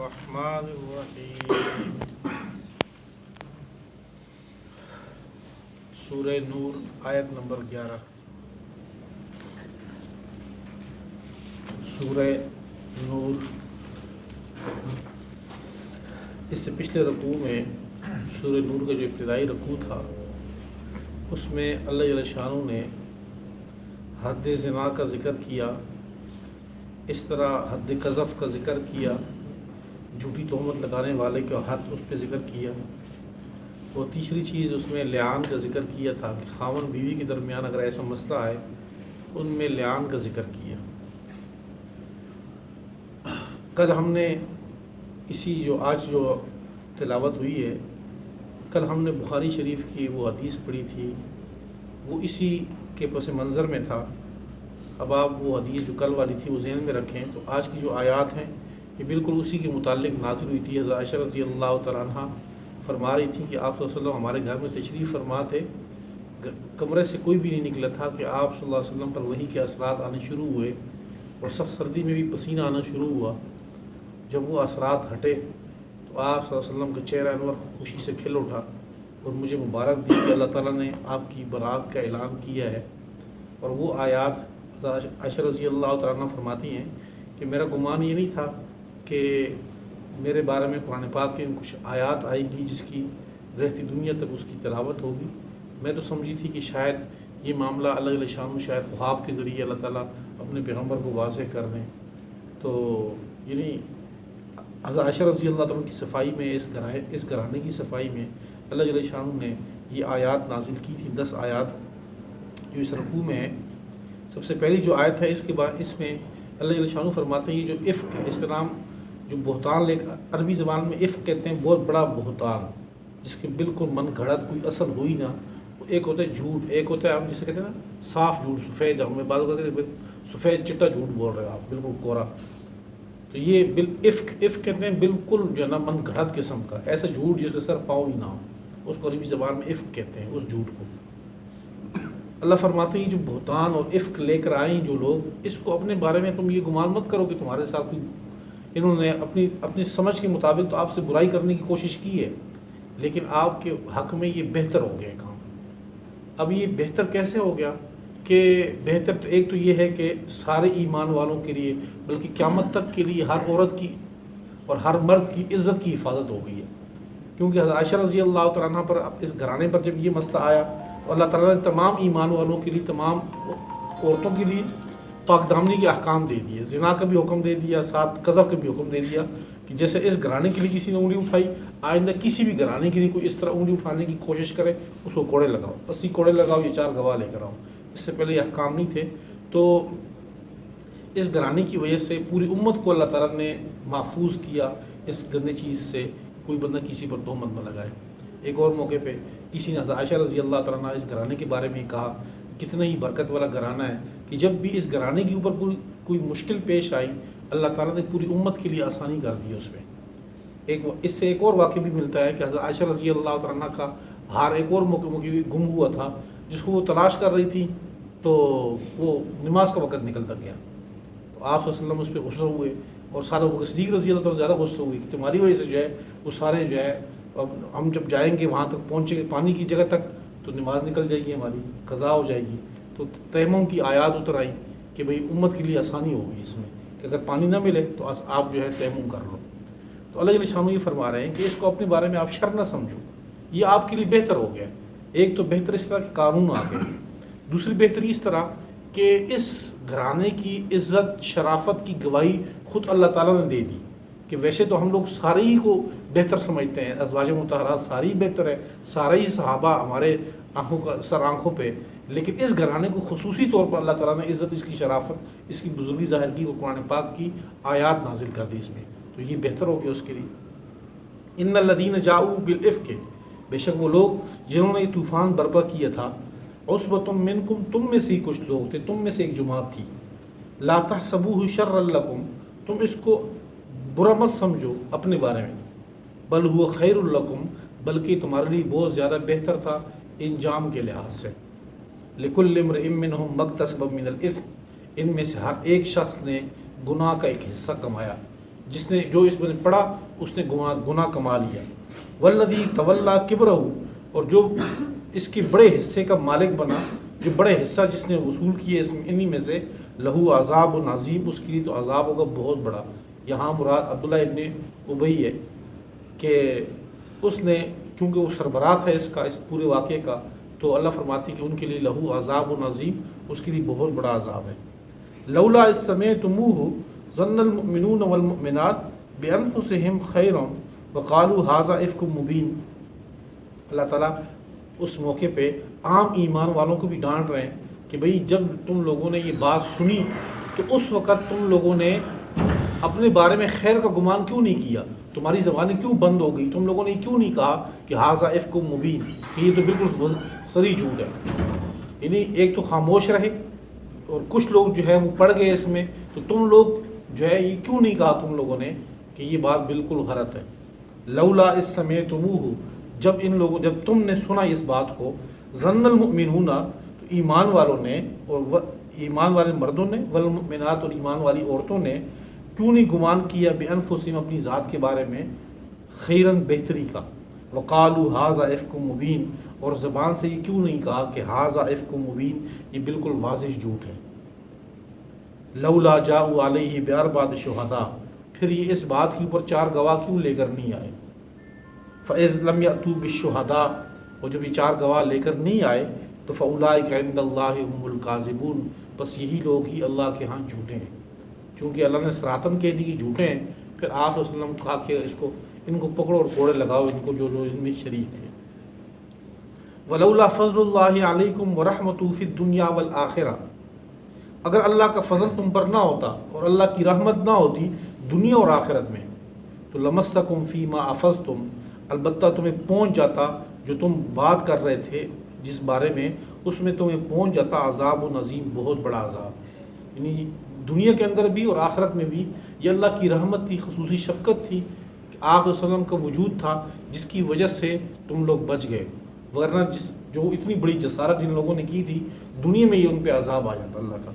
الرحمن الرحیم سورہ نور آیت نمبر 11۔ سورہ نور اس سے پچھلے رکوع میں سورہ نور کا جو ابتدائی رکوع تھا اس میں اللہ جل شانہ نے حد زنا کا ذکر کیا، اس طرح حد قذف کا ذکر کیا، جھوٹی تہمت لگانے والے کا حد اس پہ ذکر کیا، اور تیسری چیز اس میں لعان کا ذکر کیا تھا کہ خاوند بیوی کے درمیان اگر ایسا مسئلہ آئے ان میں لعان کا ذکر کیا۔ کل ہم نے آج جو تلاوت ہوئی ہے، کل ہم نے بخاری شریف کی وہ حدیث پڑھی تھی، وہ اسی کے پس منظر میں تھا۔ اب آپ وہ حدیث جو کل والی تھی وہ ذہن میں رکھیں تو آج کی جو آیات ہیں یہ بالکل اسی کے متعلق نازل ہوئی تھی۔ حضرت عائشہ رضی اللہ تعالیٰ عنہ فرما رہی تھی کہ آپ صلی اللہ علیہ وسلم ہمارے گھر میں تشریف فرما تھے، کمرے سے کوئی بھی نہیں نکلا تھا کہ آپ صلی اللہ علیہ وسلم پر وحی کے اثرات آنے شروع ہوئے، اور سخت سردی میں بھی پسینہ آنا شروع ہوا۔ جب وہ اثرات ہٹے تو آپ صلی اللہ علیہ وسلم کا چہرہ انور خوشی سے کھل اٹھا اور مجھے مبارک دی کہ اللہ تعالیٰ نے آپ کی برات کا اعلان کیا ہے۔ اور وہ آیات عائشہ رضی اللہ تعالیٰ عنہ فرماتی ہیں کہ میرا گمان یہ نہیں تھا کہ میرے بارے میں قرآن پاک کے کچھ آیات آئیں گی جس کی رہتی دنیا تک اس کی تلاوت ہوگی۔ میں تو سمجھی تھی کہ شاید یہ معاملہ اللہ علیہ شان شاید خواب کے ذریعے اللہ تعالیٰ اپنے پیغمبر کو واضح کر دیں۔ تو یعنی حضرت عائشہ رضی اللہ تعالیٰ کی صفائی میں، اس گھرانے کی صفائی میں اللہ جل شانہ نے یہ آیات نازل کی تھی، 10 آیات جو اس رکوع میں ہے۔ سب سے پہلی جو آیت ہے اس کے بعد اس میں اللہ جل شانہ فرماتے ہیں یہ جو افک ہے، اس کا نام جو بہتان عربی زبان میں افک کہتے ہیں، بہت بڑا بہتان جس کے بالکل من گھڑت کوئی اصل ہوئی نہ۔ ایک ہوتا ہے جھوٹ، ایک ہوتا ہے آپ جسے کہتے ہیں نا صاف جھوٹ، سفید، ہمیں بعض اوقات سفید چٹا جھوٹ بول رہے ہیں آپ، بالکل کورا۔ تو یہ افک کہتے ہیں بالکل جو ہے نا من گھڑت قسم کا، ایسا جھوٹ جس کا سر پاؤں ہی نہ ہو، اس کو عربی زبان میں افک کہتے ہیں اس جھوٹ کو۔ اللہ فرماتے ہیں جو بہتان اور افک لے کر آئیں جو لوگ، اس کو اپنے بارے میں تم یہ گمان مت کرو کہ تمہارے ساتھ کوئی، انہوں نے اپنی سمجھ کے مطابق تو آپ سے برائی کرنے کی کوشش کی ہے، لیکن آپ کے حق میں یہ بہتر ہو گیا کام۔ اب یہ بہتر کیسے ہو گیا کہ بہتر تو ایک تو یہ ہے کہ سارے ایمان والوں کے لیے بلکہ قیامت تک کے لیے ہر عورت کی اور ہر مرد کی عزت کی حفاظت ہو گئی ہے، کیونکہ حضرت عائشہ رضی اللہ تعالیٰ عنہ پر اس گھرانے پر جب یہ مسئلہ آیا، اللہ تعالیٰ نے تمام ایمان والوں کے لیے، تمام عورتوں کے لیے پاک دامنی کے احکام دے دیے، زنا کا بھی حکم دے دیا، ساتھ قذف کا بھی حکم دے دیا کہ جیسے اس گھرانے کے لیے کسی نے انگلی اٹھائی، آئندہ کسی بھی گھرانے کے لیے کوئی اس طرح انگلی اٹھانے کی کوشش کرے اس کو کوڑے لگاؤ، 80 کوڑے لگاؤ، یہ 4 گواہ لے کر آؤ۔ اس سے پہلے یہ احکام نہیں تھے۔ تو اس گھرانے کی وجہ سے پوری امت کو اللہ تعالیٰ نے محفوظ کیا اس گندے چیز سے، کوئی بندہ کسی پر تہمت نہ لگائے۔ ایک اور موقع پہ کسی نے حضرت عائشہ رضی اللہ تعالیٰ عنہ اس گھرانے کے بارے میں کہا کتنا ہی برکت والا گھرانہ ہے کہ جب بھی اس گھرانے کے اوپر کوئی مشکل پیش آئی اللہ تعالیٰ نے پوری امت کے لیے آسانی کر دی اس میں۔ اس سے ایک اور واقعہ بھی ملتا ہے کہ حضرت عائشہ رضی اللہ تعالیٰ عنہ کا ہار ایک اور موقع گم ہوا تھا جس کو وہ تلاش کر رہی تھی، تو وہ نماز کا وقت نکلتا گیا، تو آپ صلی اللہ علیہ وسلم اس پہ غصہ ہوئے، اور سارے بکر صدیق رضی اللہ تعالیٰ زیادہ غصہ ہوئی کہ تمہاری وجہ سے جو ہے وہ سارے جو ہے اب ہم جب جائیں گے وہاں تک پہنچیں گے پانی کی جگہ تک تو نماز نکل جائے گی، ہماری قضا ہو جائے گی۔ تو تیمم کی آیات اتر آئی کہ بھئی امت کے لیے آسانی ہوگی اس میں کہ اگر پانی نہ ملے تو آپ جو ہے تیمم کر لو۔ تو اللہ جل شانہ یہ فرما رہے ہیں کہ اس کو اپنے بارے میں آپ شر نہ سمجھو، یہ آپ کے لیے بہتر ہو گیا۔ ایک تو بہتر اس طرح کے قانون آ گئے، دوسری بہتری اس طرح کہ اس گھرانے کی عزت شرافت کی گواہی خود اللہ تعالیٰ نے دے دی کہ ویسے تو ہم لوگ سارے ہی کو بہتر سمجھتے ہیں، ازواج مطہرات ساری بہتر ہے، سارے ہی صحابہ ہمارے آنکھوں پہ، لیکن اس گھرانے کو خصوصی طور پر اللہ تعالیٰ نے عزت، اس کی شرافت، اس کی بزرگی ظاہر کی، وہ قرآن پاک کی آیات نازل کر دی اس میں، تو یہ بہتر ہو گیا اس کے لیے۔ ان الذین جاؤوا بالافک، بے شک وہ لوگ جنہوں نے یہ طوفان برپا کیا تھا، عصبۃ منکم، تم میں سے ہی کچھ لوگ تھے، تم میں سے ایک جماعت تھی، لا تحسبوہ شرا لکم، تم اس کو برا مت سمجھو اپنے بارے میں، بل هو خیر لکم، بلکہ تمہارے لیے بہت زیادہ بہتر تھا انجام کے لحاظ سے۔ لکل امرئ منہم مکتسب من الاثم، ان میں سے ہر ایک شخص نے گناہ کا ایک حصہ کمایا۔ جس نے جو اس میں پڑھا اس نے گناہ کما لیا۔ والذی تولا کبرہ، اور جو اس کے بڑے حصے کا مالک بنا، جو بڑے حصہ جس نے وصول کیے اس انہی میں سے، لہو عذاب عظیم، اس کے لیے تو عذاب ہوگا بہت بڑا۔ یہاں مراد عبداللہ ابن ابی ہے کہ اس نے، کیونکہ وہ سربراہ تھا اس پورے واقعے کا، تو اللہ فرماتی کہ ان کے لیے لہو عذاب عظیم، اس کے لیے بہت بڑا عذاب ہے۔ لولا اذ سمعتموہ ظن المؤمنون والمؤمنات بانفسہم خیرا وقالوا ھذا افک مبین۔ اللہ تعالیٰ اس موقع پہ عام ایمان والوں کو بھی ڈانٹ رہے ہیں کہ بھئی جب تم لوگوں نے یہ بات سنی تو اس وقت تم لوگوں نے اپنے بارے میں خیر کا گمان کیوں نہیں کیا؟ تمہاری زبانیں کیوں بند ہو گئی؟ تم لوگوں نے کیوں نہیں کہا کہ ھذا افک مبین، کہ یہ تو بالکل صریح جھوٹ ہے؟ یعنی ایک تو خاموش رہے، اور کچھ لوگ جو ہے وہ پڑ گئے اس میں، تو تم لوگ جو ہے یہ کیوں نہیں کہا تم لوگوں نے کہ یہ بات بالکل غلط ہے؟ لولا اذ سمعتموہ، جب تم نے سنا اس بات کو، ظن المؤمنون، تو ایمان والوں نے، اور ایمان والے مردوں نے، والمؤمنات، اور ایمان والی عورتوں نے کیوں نہیں گمان کیا بانفسہم، اپنی ذات کے بارے میں، خیراً بہتری کا، وقالوا ھذا افک مبین، اور زبان سے یہ کیوں نہیں کہا کہ ھذا افک مبین، یہ بالکل واضح جھوٹ ہے۔ لولا جاءوا علیہ باربعۃ شہداء، پھر یہ اس بات کے اوپر 4 گواہ کیوں لے کر نہیں آئے؟ فاذ لم یأتوا بالشہداء، اور جب یہ 4 گواہ لے کر نہیں آئے تو فاولئک عند اللہ ھم الکاذبون، بس یہی لوگ ہی اللہ کے ہاں جھوٹے ہیں، کیونکہ اللہ نے صراحتاً کہہ دی کہ جھوٹے ہیں، پھر آپ صلی اللہ علیہ وسلم کہا کہ ان کو پکڑو اور کوڑے لگاؤ، ان کو جو ان میں شریک تھے۔ ولولا فضل اللہ علیکم ورحمتہ فی الدنیا والآخرہ، اگر اللہ کا فضل تم پر نہ ہوتا اور اللہ کی رحمت نہ ہوتی دنیا اور آخرت میں، تو لمسکم فیما افضتم، البتہ تمہیں پہنچ جاتا جو تم بات کر رہے تھے جس بارے میں، اس میں تمہیں پہنچ جاتا عذاب عظیم، بہت بڑا عذاب۔ یعنی دنیا کے اندر بھی اور آخرت میں بھی یہ اللہ کی رحمت تھی، خصوصی شفقت تھی کہ آپ صلی اللہ علیہ وسلم کا وجود تھا جس کی وجہ سے تم لوگ بچ گئے، ورنہ جو اتنی بڑی جسارت جن لوگوں نے کی تھی دنیا میں یہ ان پہ عذاب آ جاتا اللہ کا۔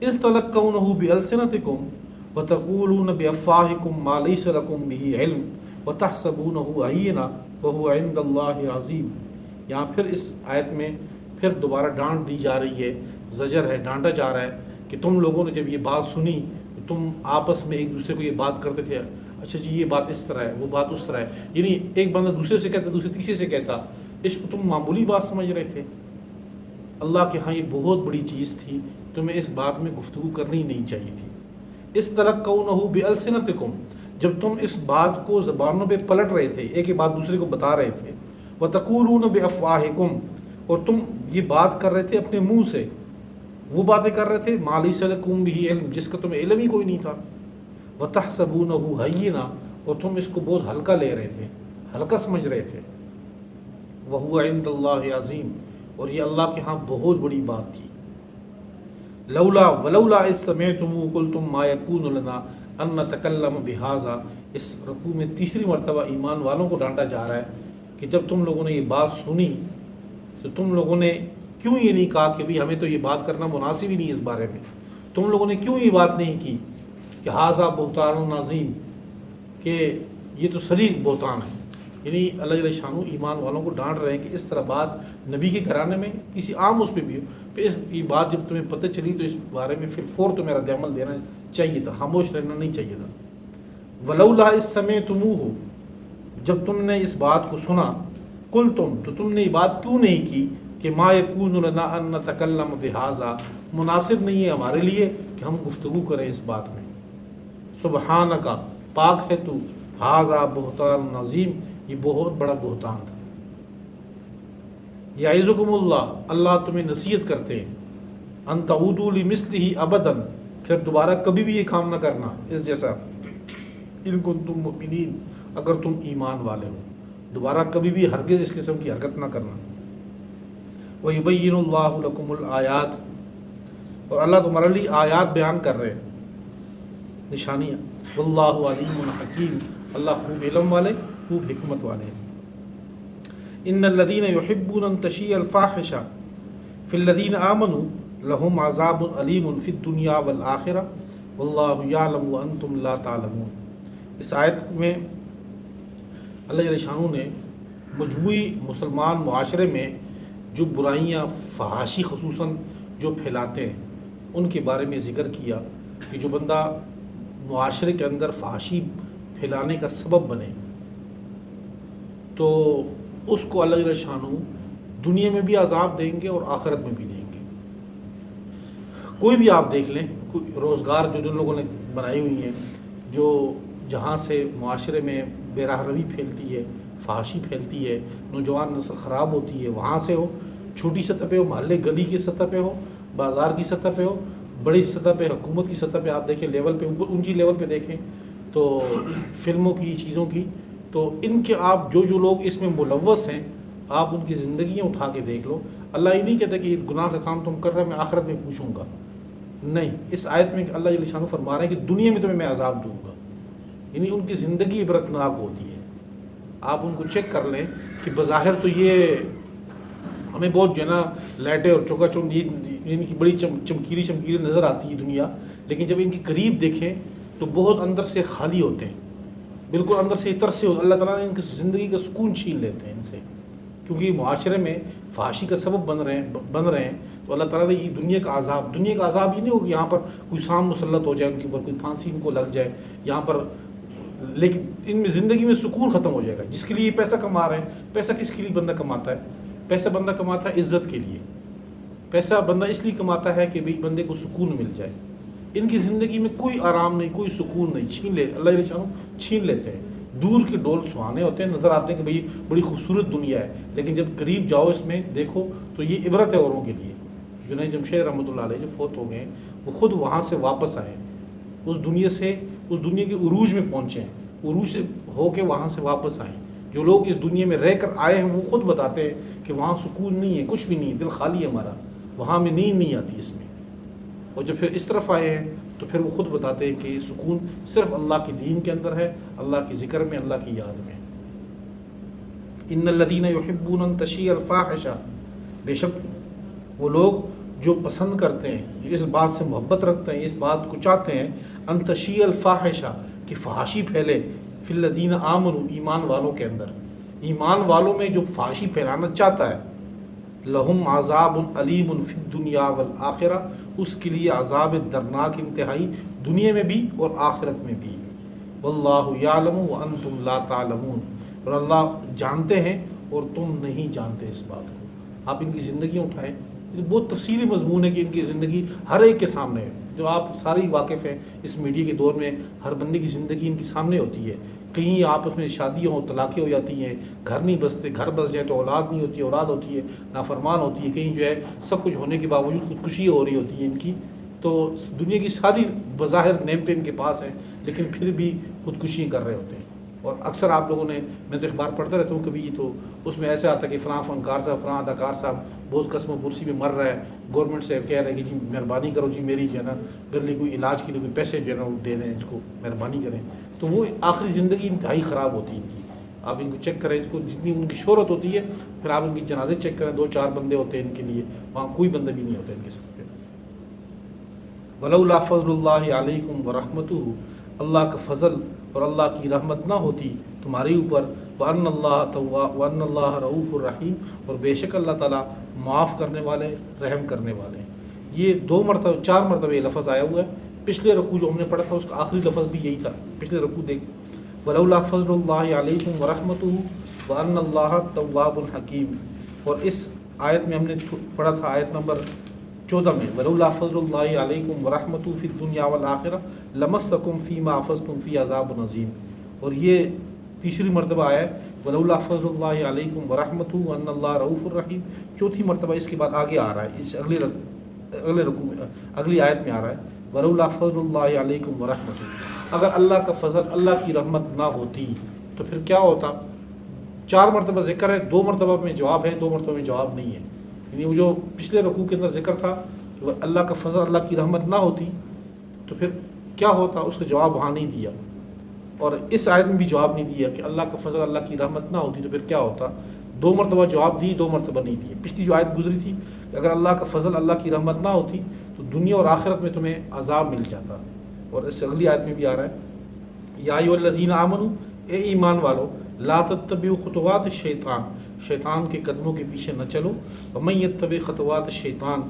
اذ تلقونہ بألسنتکم وتقولون بأفواہکم ما لیس لکم بہ علم وتحسبونہ ہینا وہو عند اللہ عظیم۔ یہاں پھر اس آیت میں پھر دوبارہ ڈانٹ دی جا رہی ہے، زجر ہے، ڈانٹا جا رہا ہے کہ تم لوگوں نے جب یہ بات سنی تو تم آپس میں ایک دوسرے کو یہ بات کرتے تھے، اچھا جی یہ بات اس طرح ہے، وہ بات اس طرح ہے، یعنی ایک بندہ دوسرے سے کہتا، دوسرے تیسرے سے کہتا، اس کو تم معمولی بات سمجھ رہے تھے۔ اللہ کے ہاں یہ بہت بڑی چیز تھی، تمہیں اس بات میں گفتگو کرنی نہیں چاہیے تھی۔ اس تلقونہ بألسنتکم، جب تم اس بات کو زبانوں پہ پلٹ رہے تھے، ایک ہی بات دوسرے کو بتا رہے تھے، وتقولون بأفواہکم، اور تم یہ بات کر رہے تھے اپنے منہ سے، وہ باتیں کر رہے تھے ما لیس لکم بہ علم، جس کا تمہیں علم ہی کوئی نہیں تھا، وتحسبونہ ہینا، اور تم اس کو بہت ہلکا لے رہے تھے، ہلکا سمجھ رہے تھے، وہو عند اللہ عظیم، اور یہ اللہ کے ہاں بہت بڑی بات تھی۔ ولولا اذ سمعتموہ قلتم ما یکون لنا ان نتکلم بہذا، اس رکوع میں تیسری مرتبہ ایمان والوں کو ڈانٹا جا رہا ہے کہ جب تم لوگوں نے یہ بات سنی تو تم لوگوں نے کیوں یہ نہیں کہا کہ بھئی ہمیں تو یہ بات کرنا مناسب ہی نہیں اس بارے میں، تم لوگوں نے کیوں یہ بات نہیں کی کہ ھذا بہتان عظیم، کہ یہ تو صریح بہتان ہے۔ یعنی اللہ جل شانہ ایمان والوں کو ڈانٹ رہے ہیں کہ اس طرح بات نبی کے گھرانے میں کسی عام اس پہ بھی ہو، پھر یہ بات جب تمہیں پتہ چلی تو اس بارے میں پھر فور تمہیں رد عمل دینا چاہیے تھا، خاموش رہنا نہیں چاہیے تھا۔ ولولا اذ سمعتموہ، جب تم نے اس بات کو سنا، قلتم، تو تم نے یہ بات کیوں نہیں کی کہ ما یکون لنا ان نتکلم بہذا، مناسب نہیں ہے ہمارے لیے کہ ہم گفتگو کریں اس بات میں۔ سبحانک، پاک ہے تو، ھذا بہتان عظیم، یہ بہت بڑا بہتان تھا۔ یعظکم اللہ، اللہ تمہیں نصیحت کرتے ہیں، ان تعودوا لمثلہ ابدا، پھر دوبارہ کبھی بھی یہ کام نہ کرنا اس جیسا، ان کنتم مؤمنین، اگر تم ایمان والے ہو، دوبارہ کبھی بھی ہرگز اس قسم کی حرکت نہ کرنا۔ وَيُبَيِّنُ اللَّهُ لَكُمُ الْآيَاتِ، اور اللہ تمہارے لیے آیات بیان کر رہے ہیں، نشانیاں۔ وَاللَّهُ عَلِيمٌ حَكِيمٌ، اللہ خوب علم والے، خوب حکمت والے ہیں۔ ان الذين يحبون ان تشيع الفاحشة في الذين آمنوا لهم عذاب أليم في الدنيا والآخرة والله يعلم وأنتم لا تعلمون۔ اس آیت میں اللہ جل شانہ نے مجموعی مسلمان معاشرے میں جو برائیاں فحاشی خصوصاً جو پھیلاتے ہیں ان کے بارے میں ذکر کیا کہ جو بندہ معاشرے کے اندر فحاشی پھیلانے کا سبب بنے تو اس کو اللہ جل شانہ دنیا میں بھی عذاب دیں گے اور آخرت میں بھی دیں گے۔ کوئی بھی آپ دیکھ لیں، کوئی روزگار جو جن لوگوں نے بنائی ہوئی ہیں، جو جہاں سے معاشرے میں بے راہ روی پھیلتی ہے، فحاشی پھیلتی ہے، نوجوان نسل خراب ہوتی ہے، وہاں سے ہو، چھوٹی سطح پہ ہو، محلے گلی کی سطح پہ ہو، بازار کی سطح پہ ہو، بڑی سطح پہ حکومت کی سطح پہ آپ دیکھیں، لیول پہ اونچی لیول پہ دیکھیں تو فلموں کی چیزوں کی، تو ان کے آپ جو لوگ اس میں ملوث ہیں آپ ان کی زندگیاں اٹھا کے دیکھ لو۔ اللہ یہ نہیں کہتا کہ یہ گناہ کا کام تم کر رہے میں آخرت میں پوچھوں گا، نہیں، اس آیت میں اللہ جل شانہ فرما رہے ہیں کہ دنیا میں تمہیں میں عذاب دوں گا، یعنی ان کی زندگی عبرتناک ہوتی ہے۔ آپ ان کو چیک کر لیں کہ بظاہر تو یہ ہمیں بہت جو ہے نا لائٹیں اور چوکا چوک ان کی بڑی چمکیلی نظر آتی ہے دنیا، لیکن جب ان کے قریب دیکھیں تو بہت اندر سے خالی ہوتے ہیں، بالکل اندر سے ترسے ہوتے ہیں۔ اللہ تعالیٰ نے ان کی زندگی کا سکون چھین لیتے ہیں ان سے، کیونکہ معاشرے میں فحاشی کا سبب بن رہے ہیں تو اللہ تعالیٰ نے یہ دنیا کا عذاب یہ نہیں ہو کہ یہاں پر کوئی سام مسلط ہو جائے ان کے اوپر، کوئی پھانسی ان کو لگ جائے یہاں پر، لیکن ان میں زندگی میں سکون ختم ہو جائے گا۔ جس کے لیے پیسہ کما رہے ہیں، پیسہ کس کے لیے بندہ کماتا ہے؟ پیسہ بندہ کماتا ہے عزت کے لیے، پیسہ بندہ اس لیے کماتا ہے کہ بھئی بندے کو سکون مل جائے۔ ان کی زندگی میں کوئی آرام نہیں، کوئی سکون نہیں، اللہ جل شانہ چھین لیتے ہیں۔ دور کے ڈول سہانے ہوتے ہیں، نظر آتے ہیں کہ بھئی بڑی خوبصورت دنیا ہے، لیکن جب قریب جاؤ اس میں دیکھو تو یہ عبرت ہے اوروں کے لیے۔ جنید جمشید رحمۃ اللہ علیہ جو فوت ہو گئے وہ خود وہاں سے واپس آئے، اس دنیا کے عروج میں پہنچے ہیں، عروج سے ہو کے وہاں سے واپس آئے۔ جو لوگ اس دنیا میں رہ کر آئے ہیں وہ خود بتاتے ہیں کہ وہاں سکون نہیں ہے، کچھ بھی نہیں ہے، دل خالی ہے ہمارا، وہاں میں نیند نہیں آتی اس میں۔ اور جب پھر اس طرف آئے ہیں تو پھر وہ خود بتاتے ہیں کہ سکون صرف اللہ کی دین کے اندر ہے، اللہ کی ذکر میں، اللہ کی یاد میں۔ ان الذین یحبون ان تشیع الفاحشہ، بے شک وہ لوگ جو پسند کرتے ہیں، جو اس بات سے محبت رکھتے ہیں، اس بات کو چاہتے ہیں، ان تشیع الفاحشہ، کہ فحاشی پھیلے، فی الذین آمنوا، ایمان والوں کے اندر، ایمان والوں میں جو فحاشی پھیلانا چاہتا ہے، لہم عذاب علیم فی الدنیا والآخرہ، اس کے لیے عذاب درناک انتہائی دنیا میں بھی اور آخرت میں بھی۔ واللہ یعلم وانتم لا تعلمون، اور اللہ جانتے ہیں اور تم نہیں جانتے اس بات کو۔ آپ ان کی زندگیاں اٹھائیں، بہت تفصیلی مضمون ہے کہ ان کی زندگی ہر ایک کے سامنے ہے، جو آپ سارے واقف ہیں اس میڈیا کے دور میں، ہر بندے کی زندگی ان کے سامنے ہوتی ہے۔ کہیں آپس میں شادیاں ہوں، طلاقیں ہو جاتی ہیں، گھر نہیں بستے، گھر بس جائیں تو اولاد نہیں ہوتی، اولاد ہوتی ہے نافرمان ہوتی ہے، کہیں جو ہے سب کچھ ہونے کے باوجود خودکشی ہو رہی ہوتی ہے ان کی۔ تو دنیا کی ساری بظاہر نعمتیں ان کے پاس ہیں لیکن پھر بھی خودکشی کر رہے ہوتے ہیں۔ اور اکثر آپ لوگوں نے، میں تو اخبار پڑھتا رہتا ہوں کبھی، تو اس میں ایسا آتا ہے کہ فلاں فنکار صاحب، فلاں اداکار صاحب بہت قسم و پرسی میں مر رہا ہے، گورنمنٹ سے کہہ رہے ہیں کہ جی مہربانی کرو جی میری جو ہے نا میرے لیے کوئی علاج کے لیے کوئی پیسے جو ہے نا وہ دے دیں، اس کو مہربانی کریں۔ تو وہ آخری زندگی انتہائی خراب ہوتی ہے ان کی۔ آپ ان کو چیک کریں، اس کو جتنی ان کی شہرت ہوتی ہے، پھر آپ ان کی جنازے چیک کریں، 2-4 بندے ہوتے ہیں ان کے لیے، وہاں کوئی بندہ بھی نہیں ہوتا ان کے ساتھ۔ ولولا فضل اللہ علیکم ورحمتہ، اللہ کا فضل اور اللہ کی رحمت نہ ہوتی تمہارے اوپر، وان اللہ رؤوف الرحیم، اور بے شک اللہ تعالیٰ معاف کرنے والے، رحم کرنے والے ہیں۔ یہ 4 مرتبہ یہ لفظ آیا ہوا ہے۔ پچھلے رکوع جو ہم نے پڑھا تھا اس کا آخری لفظ بھی یہی تھا، پچھلے رکوع دیکھ، ولولا فضل اللہ علیکم ورحمتہ وان اللہ تواب حکیم۔ اور اس آیت میں ہم نے پڑھا تھا آیت نمبر 14 میں، ولولا فضل اللہ علیکم ورحمتہ فی الدنیا والآخرہ لمسکم فیما افضتم فی عذاب عظیم۔ اور یہ تیسری مرتبہ آیا ہے ولولا فضل اللہ علیکم ورحمتہ وان اللہ رؤوف الرحیم۔ چوتھی مرتبہ اس کے بعد آگے آ رہا ہے، اس اگلے رکوع میں، اگلی آیت میں آ رہا ہے ولولا فضل اللہ علیکم ورحمتہ۔ اگر اللہ کا فضل، اللہ کی رحمت نہ ہوتی تو پھر کیا ہوتا؟ 4 مرتبہ ذکر ہے، 2 مرتبہ میں جواب ہے، 2 مرتبہ میں جواب نہیں ہے۔ یعنی وہ جو پچھلے رکوع کے اندر ذکر تھا کہ اللہ کا فضل، اللہ کی رحمت نہ ہوتی تو پھر کیا ہوتا، اس کا جواب وہاں نہیں دیا۔ اور اس آیت میں بھی جواب نہیں دیا کہ اللہ کا فضل، اللہ کی رحمت نہ ہوتی تو پھر کیا ہوتا۔ 2 مرتبہ جواب دی، 2 مرتبہ نہیں دیے۔ پچھلی جو آیت گزری تھی کہ اگر اللہ کا فضل، اللہ کی رحمت نہ ہوتی تو دنیا اور آخرت میں تمہیں عذاب مل جاتا، اور اس سے اگلی آیت میں بھی آ رہا ہے یا ایھا آمنو، اے ایمان والو، لا تتبعوا خطوات الشیطان، شیطان کے قدموں کے پیچھے نہ چلو، ومن یتبع خطوات الشیطان،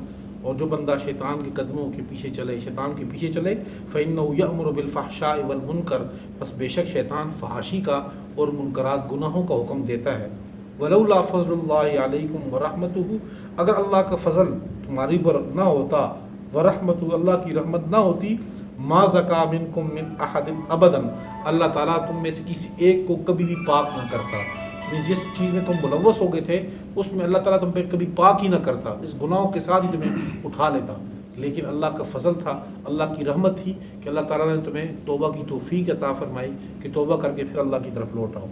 اور جو بندہ شیطان کے قدموں کے پیچھے چلے، شیطان کے پیچھے چلے، فإنہ یأمر بالفحشاء والمنکر، بس بے شک شیطان فحاشی کا اور منکرات گناہوں کا حکم دیتا ہے۔ ولولا فضل اللہ علیکم ورحمتہ، اگر اللہ کا فضل تمہاری پر نہ ہوتا، ورحمتہ، اللہ کی رحمت نہ ہوتی، ما زکا منکم من احد ابدا، اللہ تعالیٰ تم میں سے کسی ایک کو کبھی بھی پاک نہ کرتا، یعنی جس چیز میں تم ملوث ہو گئے تھے اس میں اللہ تعالیٰ تم پہ کبھی پاک ہی نہ کرتا، اس گناہوں کے ساتھ ہی تمہیں اٹھا لیتا، لیکن اللہ کا فضل تھا، اللہ کی رحمت تھی کہ اللہ تعالیٰ نے تمہیں توبہ کی توفیق عطا فرمائی کہ توبہ کر کے پھر اللہ کی طرف لوٹ آؤ۔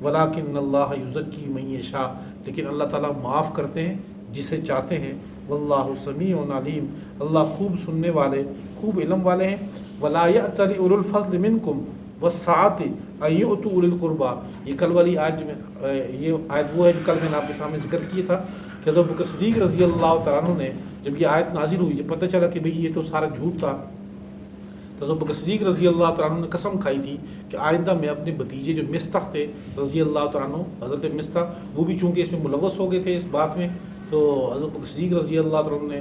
ولیکن اللہ یزکی من یشاء، لیکن اللہ تعالیٰ معاف کرتے ہیں جسے چاہتے ہیں، واللہ سمیع علیم، اللہ خوب سننے والے، خوب علم والے ہیں۔ ولا یأتل اولو الفضل منکم والسعۃ ان یؤتوا اولی القربی، یہ کل والی آیت میں، یہ آیت وہ ہے جو کل میں نے آپ کے سامنے ذکر کیا تھا کہ حضرت ابوبکر صدیق رضی اللہ تعالیٰ عنہ نے جب یہ آیت نازل ہوئی، جب پتہ چلا کہ بھئی یہ تو سارا جھوٹ تھا، تو حضرت ابوبکر صدیق رضی اللہ تعالیٰ عنہ نے قسم کھائی تھی کہ آئندہ میں اپنے بھتیجے جو مستح تھے رضی اللہ تعالیٰ عنہ، حضرت مستح، وہ بھی چونکہ اس میں ملوث ہو گئے تھے اس بات میں، تو حضرت ابوبکر صدیق رضی اللہ تعالیٰ عنہ نے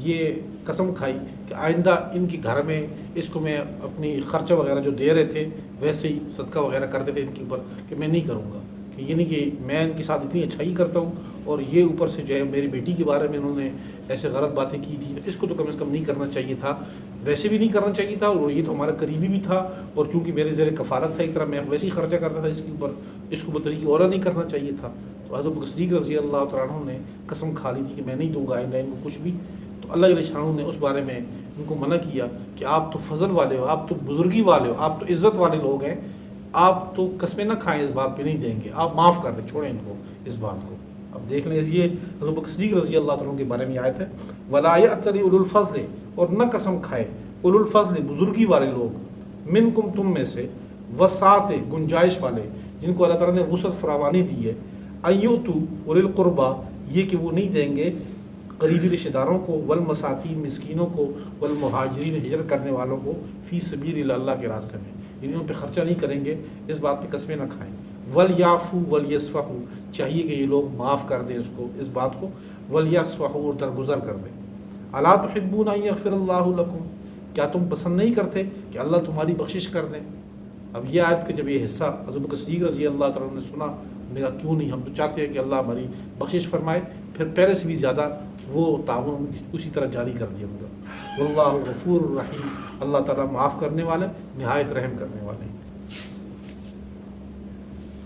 یہ قسم کھائی کہ آئندہ ان کے گھر میں اس کو میں اپنی خرچہ وغیرہ جو دے رہے تھے ویسے ہی صدقہ وغیرہ کرتے تھے ان کے اوپر، کہ میں نہیں کروں گا، کہ یہ نہیں کہ میں ان کے ساتھ اتنی اچھائی کرتا ہوں اور یہ اوپر سے جو ہے میری بیٹی کے بارے میں انہوں نے ایسے غلط باتیں کی تھی، اس کو تو کم از کم نہیں کرنا چاہیے تھا، ویسے بھی نہیں کرنا چاہیے تھا، اور یہ تو ہمارا قریبی بھی تھا، اور چونکہ میرے زیر کفالت تھا ایک طرح، میں ویسے ہی خرچہ کرتا تھا اس کے اوپر، اس کو بطریقہ اولا نہیں کرنا چاہیے تھا۔ تو حضرت ابوبکر صدیق رضی اللہ تعالیٰ عنہ نے قسم کھا لی تھی کہ میں نہیں دوں گا آئندہ ان کو کچھ بھی، تو اللہ جل شانہ نے اس بارے میں ان کو منع کیا کہ آپ تو فضل والے ہو، آپ تو بزرگی والے ہو، آپ تو عزت والے لوگ ہیں، آپ تو قسمیں نہ کھائیں، اس بات پہ نہیں دیں گے، آپ معاف کر دیں، چھوڑیں ان کو اس بات کو۔ اب دیکھ لیں یہ حضرت ابوبکر صدیق رضی اللہ تعالیٰ عنہ کے بارے میں آیت ہے، ولا یأتل اولو الفضل، اور نہ قسم کھائے اولو الفضل، بزرگی والے لوگ، منکم، تم میں سے، وسعت، گنجائش والے، جن کو اللہ تعالیٰ نے وسعت فراوانی دی ہے، ان یؤتوا اولی القربی، یہ کہ وہ نہیں دیں گے قریبی رشتہ داروں کو، والمساکین، مسکینوں کو، والمہاجرین، ہجرت کرنے والوں کو، فی سبیل اللہ، اللہ کے راستے میں، یعنی ان پہ خرچہ نہیں کریں گے، اس بات پہ قسمیں نہ کھائیں۔ ولیعفوا ولیصفحوا، چاہیے کہ یہ لوگ معاف کر دیں اس کو، اس بات کو، ولیصفحوا، اور درگزر کر دیں۔ الا تحبون ان یغفر اللہ لکم، کیا تم پسند نہیں کرتے کہ اللہ تمہاری بخشش کر دیں؟ اب یہ آیت کا جب یہ حصہ حضرت ابوبکر صدیق رضی اللہ تعالیٰ عنہ نے سنا، انہوں نے کہا کیوں نہیں، ہم تو چاہتے ہیں کہ اللہ ہماری بخشش فرمائے، پھر پہلے سے بھی زیادہ وہ تعاون اسی طرح جاری کر دیا ہوگا۔ واللہ غفور الرحیم، اللہ تعالیٰ معاف کرنے والے، نہایت رحم کرنے والے ہیں۔